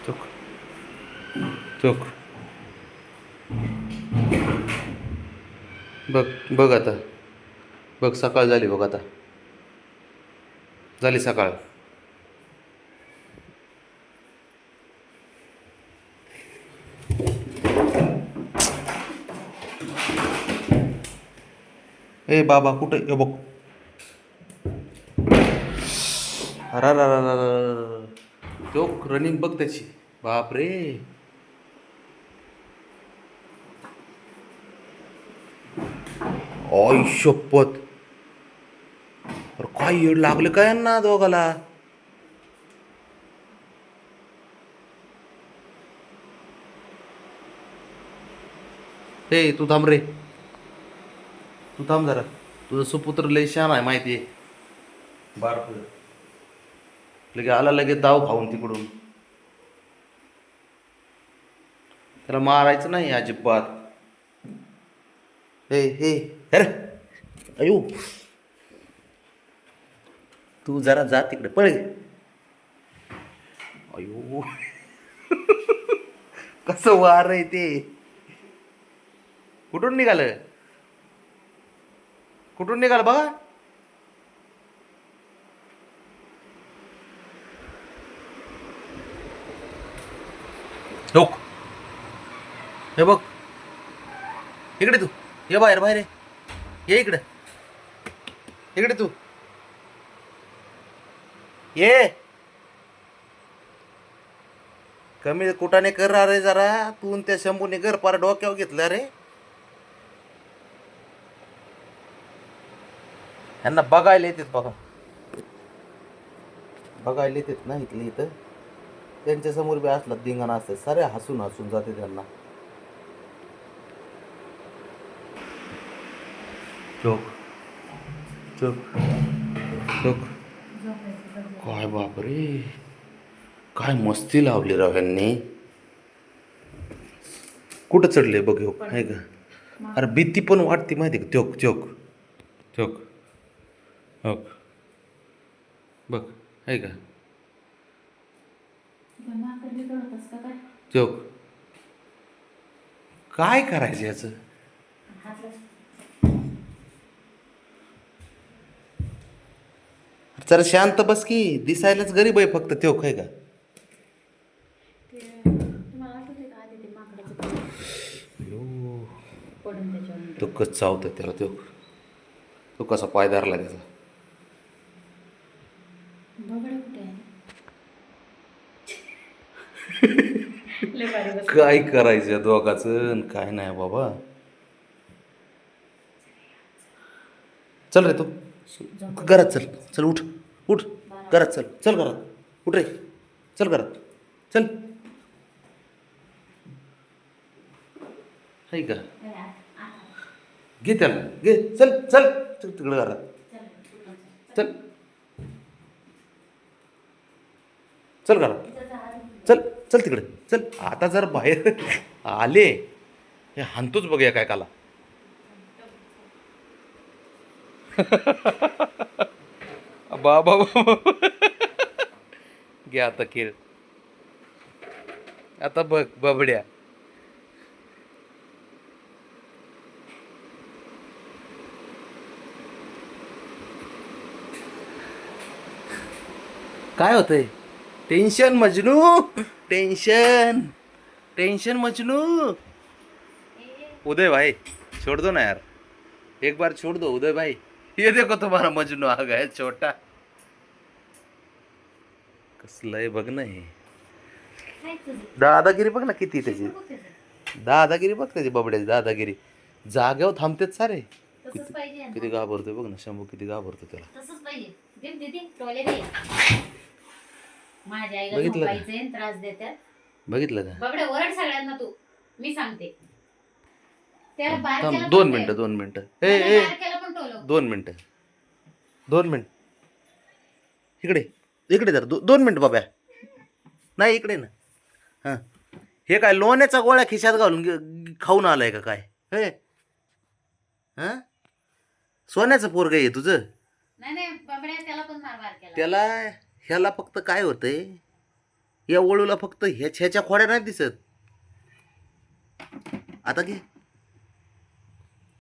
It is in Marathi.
चुक चुक. बघ बघ आता. बघ सकाळ झाली बघ आता. झाली सकाळ. ए बाबा कुठे हे बघ. अरा रा रा रा रा. चोख रनिंग बघ त्याची. बाप रे. आई शपथ. अरे काय येड लागलं काय यांना दोघाला. ए तू थांब रे. तू थांब जरा. तुझं सुपुत्र लय शान आहे माहिती आहे. बारक लगे आला लगेच दाव खाऊन तिकडून. त्याला मारायचं नाही अजिबात. हे हे अरे अयो. तू जरा जा तिकडे पळ. अयो. कसं वार आहे ते. कुठून निघालं. कुठून निघालं बघा. लोक हे बघ. इकडे तू ये बाहेर बाहेर ये इकडे. इकडे तू ये. कमी कुठाने कर रे जरा. तू त्या शंभूने घर पार डोक्यावर घेतलं रे. यांना बघायला येतात बघा. बघायला येतात ना इथले इथं. त्यांच्या समोर बी असला धिंगाणा असतात. सारे हसून हसून जाते त्यांना. चोक चोक चोक. काय बापरे. काय मस्ती लावली राव यांनी. कुठं चढले बघ हो आहे का. अरे भीती पण वाटते माहिती का. चोक चोक चोक हो बघ आहे का. चोक. काय करायचं याचं. जरा शांत बस की. दिसायलाच गरीब आहे फक्त. चोक आहे का. तो कस चावतं त्याला. तो कसा पाय धरला त्याचा. काय करायचं या दोघाचं काय नाही बाबा. चल रे तू घरात चल. चल उठ उठ घरात चल. चल घरात उठ रे. चल घरात चल. आहे का. घे त्याला घे. चल चल चल तिकडे घरात. चल चल घरात. चल चल तिकडे चल. आता जर बाहेर आले हे हानतोच बघूया काय काला. बाबा घे आता खेळ. आता बघ बबड्या. काय होतंय. Tension Majnu. Tension tension Majnu. Uday भाई छोड़ दो ना यार. एक बार छोड़ दो उदय भाई. ये देखो तुम्हारा मजनू आ गया छोटा. कसलंय बघ ना हे. दादागिरी बघ ना किती त्याची. दादागिरी बघ त्याची बबड्याची दादागिरी. जाग्यावर थांबतेच सारे. किती घाबरतोय बघ ना शंभू. किती घाबरतो त्याला. बघितलं त्रास देतात. बघितलं का. बबडे ओरड सगळ्यांना तू. मी सांगते त्याला थांब बारक्याला 2 मिनिटं 2 मिनिटं. ए ए बारक्याला पण टोलो. 2 मिनिटं 2 मिनिट. इकडे इकडे जर 2 मिनिटं बाब्या. नाही इकडे ना. हां हे काय लोण्याचा गोळ्या खिशात घालून खाऊन आलाय का काय. हे हां सोन्याचं पोरग आहे तुझं. नाही नाही बबड्या त्याला पण मार बारक्याला. त्याला ह्याला फक्त काय होतंय. या वळूला फक्त ह्याच्या खोड्या नाही दिसत. आता घे.